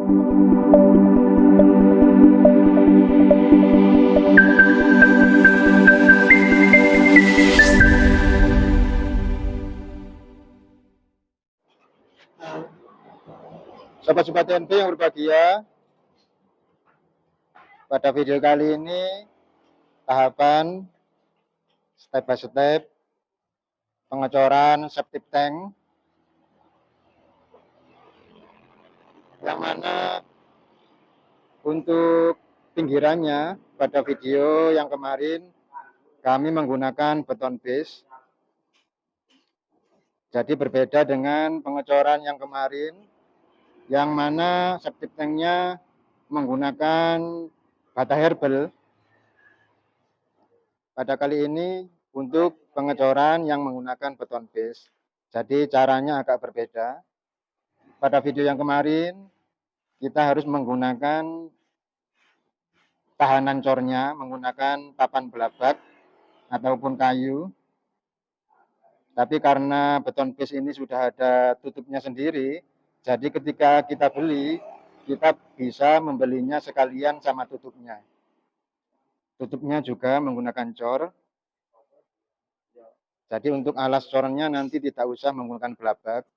Sobat-sobat TNP yang berbahagia, pada video kali ini tahapan step by step pengecoran septic tank, yang mana untuk pinggirannya pada video yang kemarin kami menggunakan beton base. Jadi berbeda dengan pengecoran yang kemarin, yang mana septic tanknya menggunakan bata herbal. Pada kali ini untuk pengecoran yang menggunakan beton base. Jadi caranya agak berbeda. Pada video yang kemarin kita harus menggunakan tahanan cornya menggunakan papan belabak ataupun kayu. Tapi karena beton base ini sudah ada tutupnya sendiri, jadi ketika kita beli, kita bisa membelinya sekalian sama tutupnya. Tutupnya juga menggunakan cor. Jadi untuk alas cornya nanti tidak usah menggunakan belabak.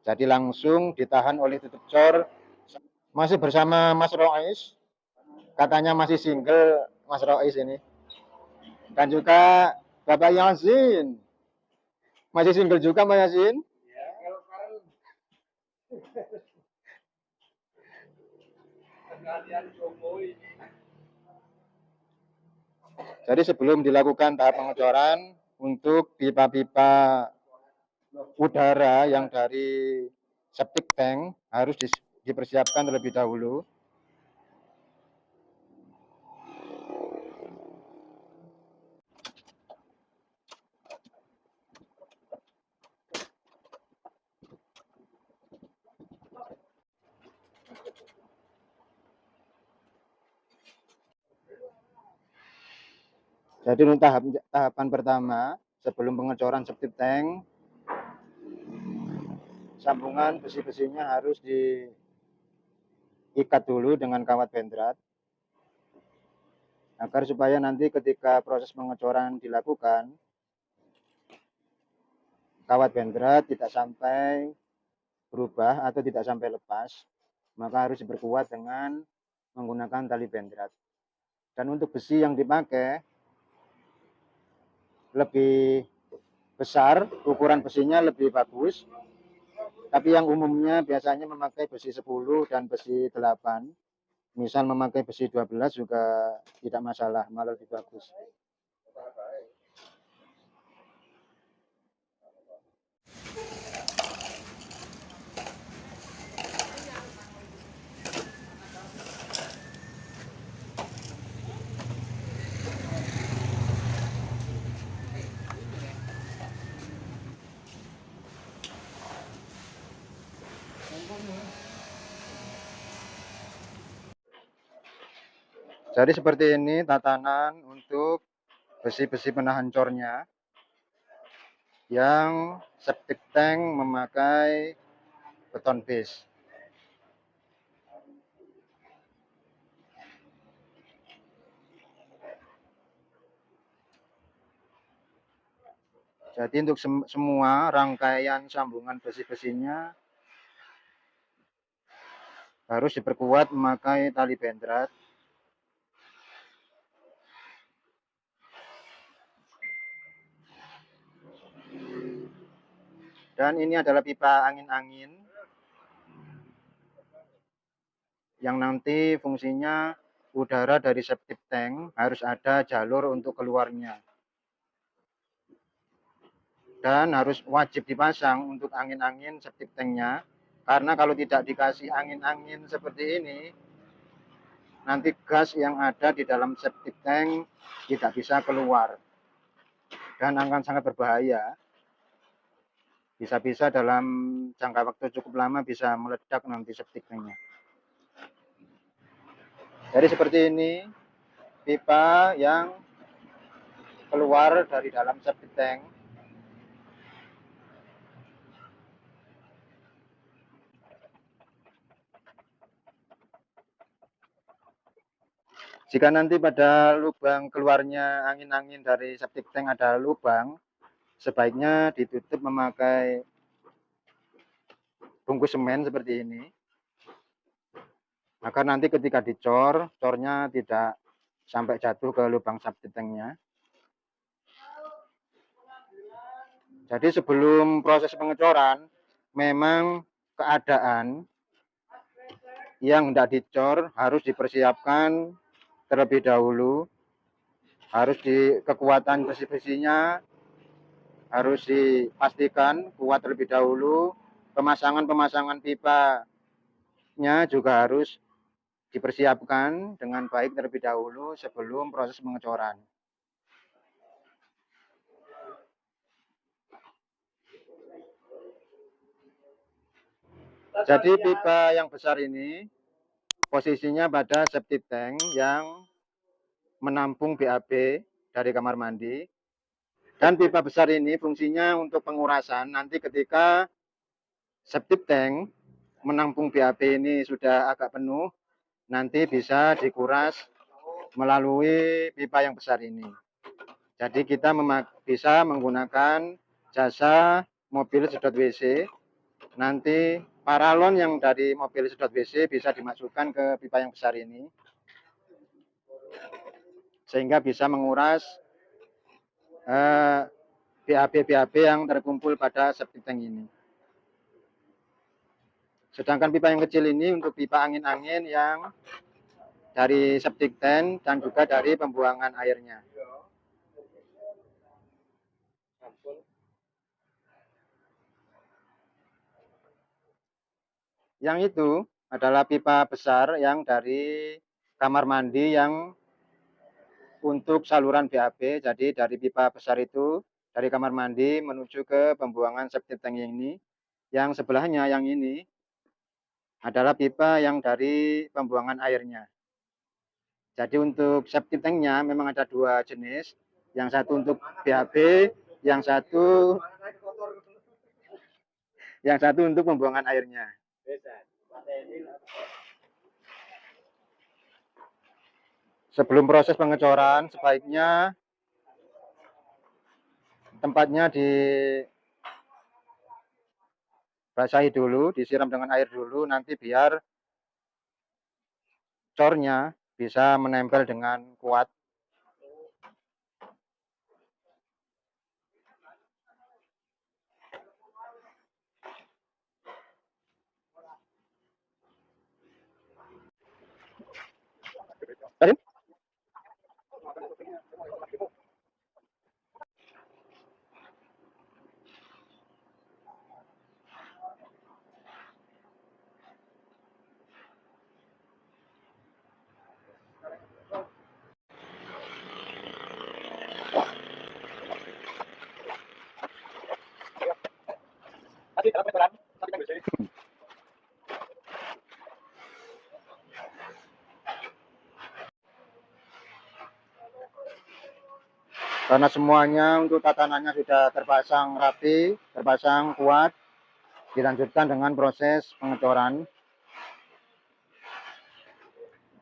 Jadi langsung ditahan oleh tutup cor. Masih bersama Mas Rois. Katanya masih single Mas Rois ini. Dan juga Bapak Yasin. Masih single juga Mas Yasin? Jadi sebelum dilakukan tahap pengecoran, untuk pipa-pipa udara yang dari septic tank harus dipersiapkan terlebih dahulu. Jadi untuk tahapan pertama, sebelum pengecoran septic tank, sambungan besi-besinya harus diikat dulu dengan kawat bendrat, agar supaya nanti ketika proses pengecoran dilakukan, kawat bendrat tidak sampai berubah atau tidak sampai lepas, maka harus diperkuat dengan menggunakan tali bendrat. Dan untuk besi yang dipakai lebih besar, ukuran besinya lebih bagus. Tapi yang umumnya biasanya memakai besi 10 dan besi 8. Misal memakai besi 12 juga tidak masalah, malah lebih bagus. Jadi seperti ini tatanan untuk besi-besi penahan cornya, yang septic tank memakai beton base. Jadi untuk semua rangkaian sambungan besi-besinya harus diperkuat memakai tali bendrat. Dan ini adalah pipa angin-angin yang nanti fungsinya udara dari septic tank harus ada jalur untuk keluarnya. Dan harus wajib dipasang untuk angin-angin septic tanknya, karena kalau tidak dikasih angin-angin seperti ini, nanti gas yang ada di dalam septic tank tidak bisa keluar dan akan sangat berbahaya. Bisa-bisa dalam jangka waktu cukup lama bisa meledak nanti septic tanknya. Jadi seperti ini pipa yang keluar dari dalam septic tank. Jika nanti pada lubang keluarnya angin-angin dari septic tank ada lubang, sebaiknya ditutup memakai bungkus semen seperti ini. Agar nanti ketika dicor, cornya tidak sampai jatuh ke lubang septic tanknya. Jadi sebelum proses pengecoran, memang keadaan yang hendak dicor harus dipersiapkan terlebih dahulu. Harus kekuatan besi-besinya harus dipastikan kuat terlebih dahulu. Pemasangan pipanya juga harus dipersiapkan dengan baik terlebih dahulu sebelum proses pengecoran. Jadi pipa yang besar ini posisinya pada septic tank yang menampung BAB dari kamar mandi. Dan pipa besar ini fungsinya untuk pengurasan. Nanti ketika septic tank menampung BAB ini sudah agak penuh, nanti bisa dikuras melalui pipa yang besar ini. Jadi kita bisa menggunakan jasa mobil sedot WC. Nanti paralon yang dari mobil sedot WC bisa dimasukkan ke pipa yang besar ini. Sehingga bisa menguras BAB-BAB yang terkumpul pada septic tank ini. Sedangkan pipa yang kecil ini untuk pipa angin-angin yang dari septic tank dan juga dari pembuangan airnya. Yang itu adalah pipa besar yang dari kamar mandi yang untuk saluran BAB. Jadi dari pipa besar itu dari kamar mandi menuju ke pembuangan septic tank ini. Yang sebelahnya yang ini adalah pipa yang dari pembuangan airnya. Jadi untuk septic tanknya memang ada dua jenis. Yang satu untuk BAB, yang satu untuk pembuangan airnya. Sebelum proses pengecoran, sebaiknya tempatnya dibasahi dulu, disiram dengan air dulu, nanti biar cornya bisa menempel dengan kuat. Karena semuanya untuk tatanannya sudah terpasang rapi, terpasang kuat, dilanjutkan dengan proses pengecoran.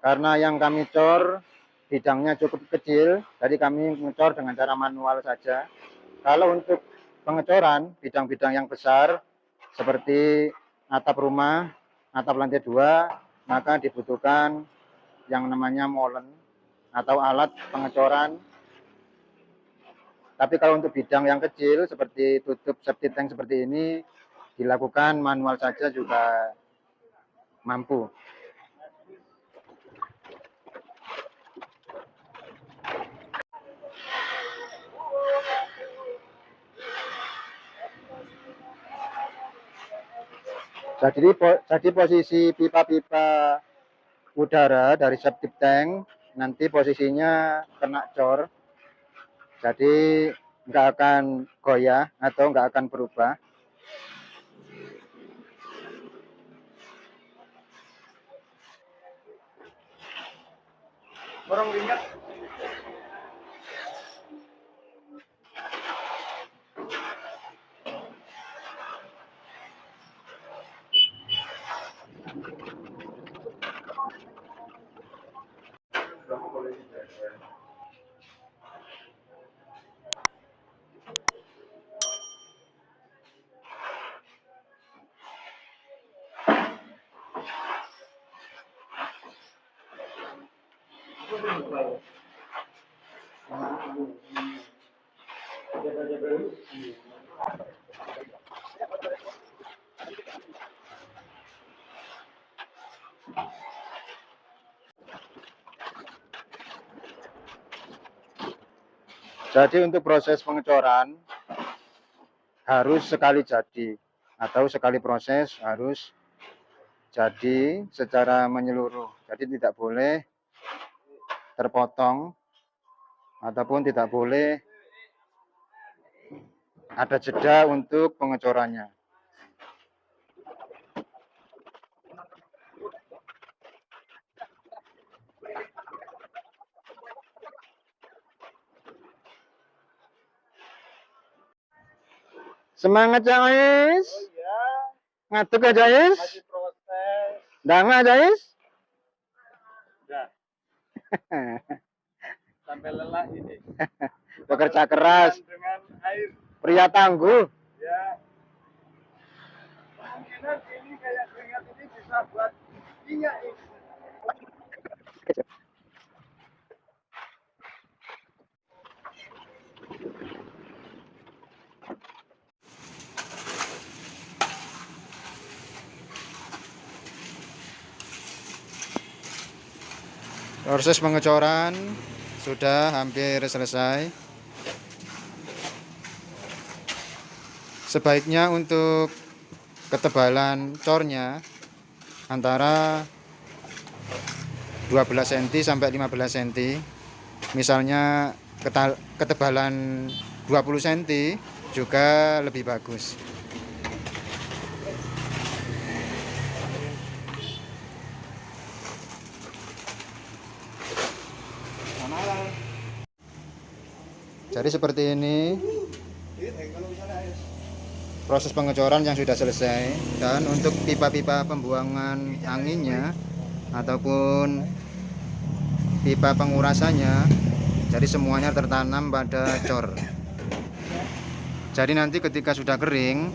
Karena yang kami cor bidangnya cukup kecil, jadi kami mengecor dengan cara manual saja. Kalau untuk pengecoran bidang-bidang yang besar seperti atap rumah, atap lantai 2, maka dibutuhkan yang namanya molen atau alat pengecoran. Tapi kalau untuk bidang yang kecil seperti tutup septic tank seperti ini dilakukan manual saja juga mampu. Jadi posisi pipa-pipa udara dari septic tank nanti posisinya kena cor, jadi nggak akan goyah atau nggak akan berubah. Orang lihat. Jadi untuk proses pengecoran harus sekali jadi atau sekali proses harus jadi secara menyeluruh. Jadi tidak boleh terpotong ataupun tidak boleh ada jeda untuk pengecorannya. Semangat Jais. Oh iya, Ngaduk ya Jais. masih proses. Dama Jais. Udah, sampai lelah ini. Bekerja keras. Dengan air. Pria tangguh. Ya. Kemungkinan ini kayak keringat ini bisa buat minyak ini. Proses pengecoran sudah hampir selesai. Sebaiknya untuk ketebalan cornya antara 12 cm sampai 15 cm. Misalnya ketebalan 20 cm juga lebih bagus. Jadi seperti ini proses pengecoran yang sudah selesai, dan untuk pipa-pipa pembuangan anginnya ataupun pipa pengurasannya, jadi semuanya tertanam pada cor. Jadi nanti ketika sudah kering,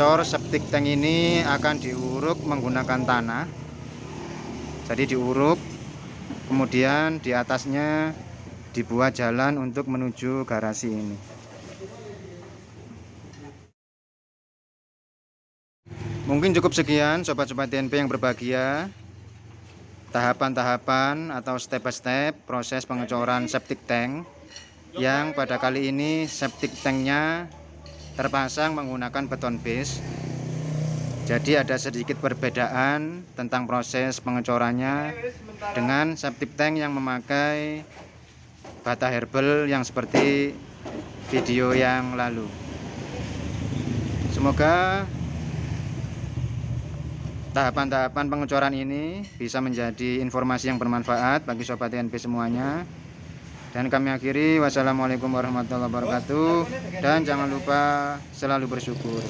cor septic tank ini akan diuruk menggunakan tanah. Jadi diuruk, kemudian di atasnya dibuat jalan untuk menuju garasi ini. Mungkin cukup sekian sobat-sobat TNP yang berbahagia, tahapan-tahapan atau step by step proses pengecoran septic tank, yang pada kali ini septic tanknya terpasang menggunakan beton base. Jadi ada sedikit perbedaan tentang proses pengecorannya dengan septic tank yang memakai bata herbal yang seperti video yang lalu. Semoga tahapan-tahapan pengecoran ini bisa menjadi informasi yang bermanfaat bagi sobat TNP semuanya. Dan kami akhiri, wassalamualaikum warahmatullahi wabarakatuh, dan jangan lupa selalu bersyukur.